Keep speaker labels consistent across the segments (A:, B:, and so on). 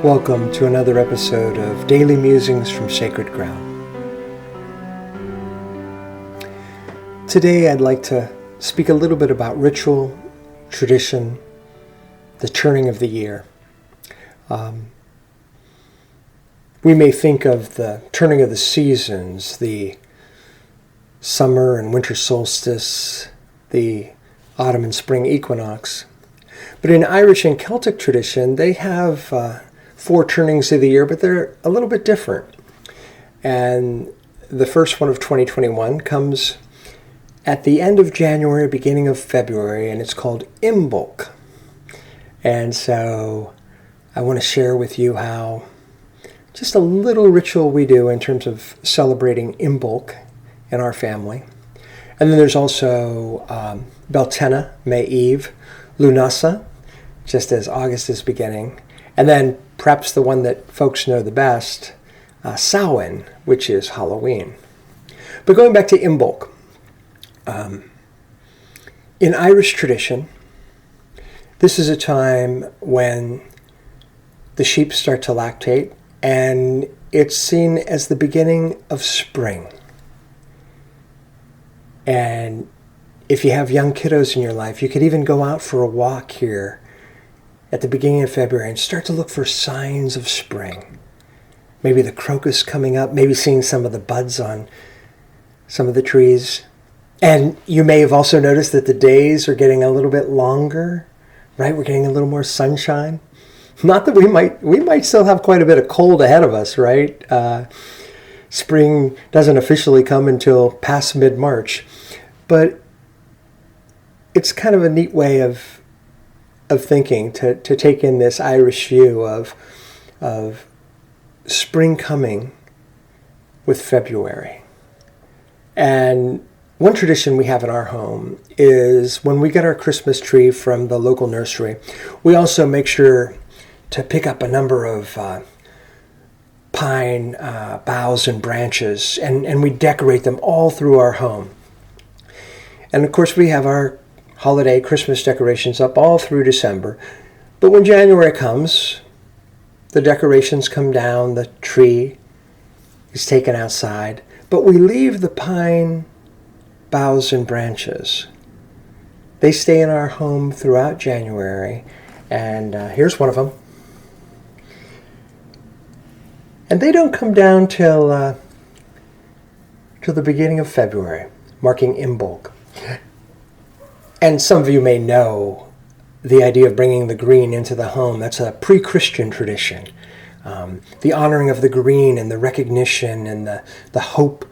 A: Welcome to another episode of Daily Musings from Sacred Ground. Today I'd like to speak a little bit about ritual, tradition, the turning of the year. We may think of the turning of the seasons, the summer and winter solstice, the autumn and spring equinox. But in Irish and Celtic tradition, they have 4 turnings of the year, but they're a little bit different. And the first one of 2021 comes at the end of January, beginning of February, and it's called Imbolc. And so I want to share with you how just a little ritual we do in terms of celebrating Imbolc in our family. And then there's also Beltane, May Eve, Lunasa, just as August is beginning. And then perhaps the one that folks know the best, Samhain, which is Halloween. But going back to Imbolc, in Irish tradition, this is a time when the sheep start to lactate, and it's seen as the beginning of spring. And if you have young kiddos in your life, you could even go out for a walk here at the beginning of February and start to look for signs of spring. Maybe the crocus coming up, maybe seeing some of the buds on some of the trees. And you may have also noticed that the days are getting a little bit longer, right? We're getting a little more sunshine. Not that we might still have quite a bit of cold ahead of us, right? Spring doesn't officially come until past mid-March, but it's kind of a neat way of thinking to take in this Irish view of spring coming with February. And one tradition we have in our home is when we get our Christmas tree from the local nursery, we also make sure to pick up a number of pine boughs and branches, and we decorate them all through our home. And of course we have our holiday Christmas decorations up all through December. But when January comes, the decorations come down, the tree is taken outside, but we leave the pine boughs and branches. They stay in our home throughout January, and here's one of them. And they don't come down till the beginning of February, marking Imbolc. And some of you may know the idea of bringing the green into the home. That's a pre-Christian tradition. The honoring of the green and the recognition and the hope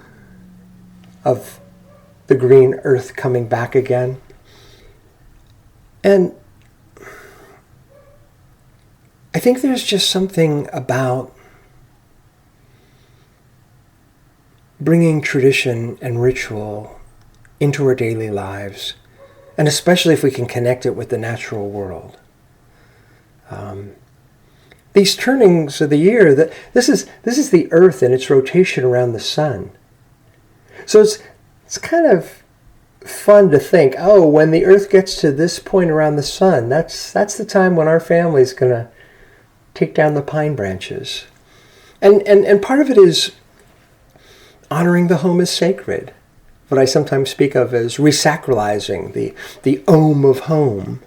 A: of the green earth coming back again. And I think there's just something about bringing tradition and ritual into our daily lives, and especially if we can connect it with the natural world. These turnings of the year, this is the earth and its rotation around the sun. So it's kind of fun to think, when the earth gets to this point around the sun, that's the time when our family's going to take down the pine branches. And part of it is honoring the home as sacred. What I sometimes speak of as resacralizing the Om of home.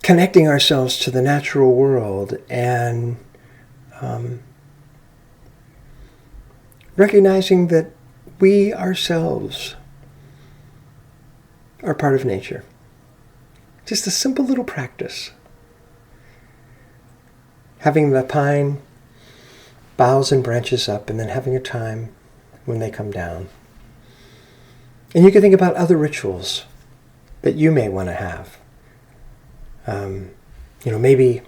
A: Connecting ourselves to the natural world and recognizing that we ourselves are part of nature. Just a simple little practice. Having the pine boughs and branches up, and then having a time when they come down. And you can think about other rituals that you may want to have. Maybe,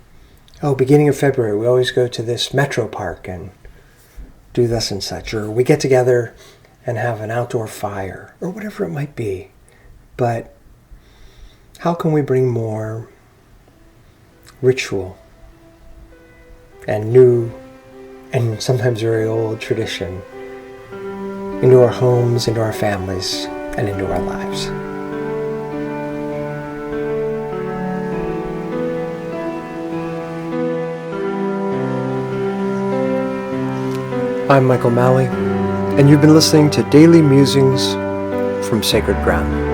A: beginning of February, we always go to this metro park and do this and such. Or we get together and have an outdoor fire, or whatever it might be. But how can we bring more ritual and new and sometimes very old tradition into our homes, into our families, and into our lives? I'm Michael Malley, and you've been listening to Daily Musings from Sacred Ground.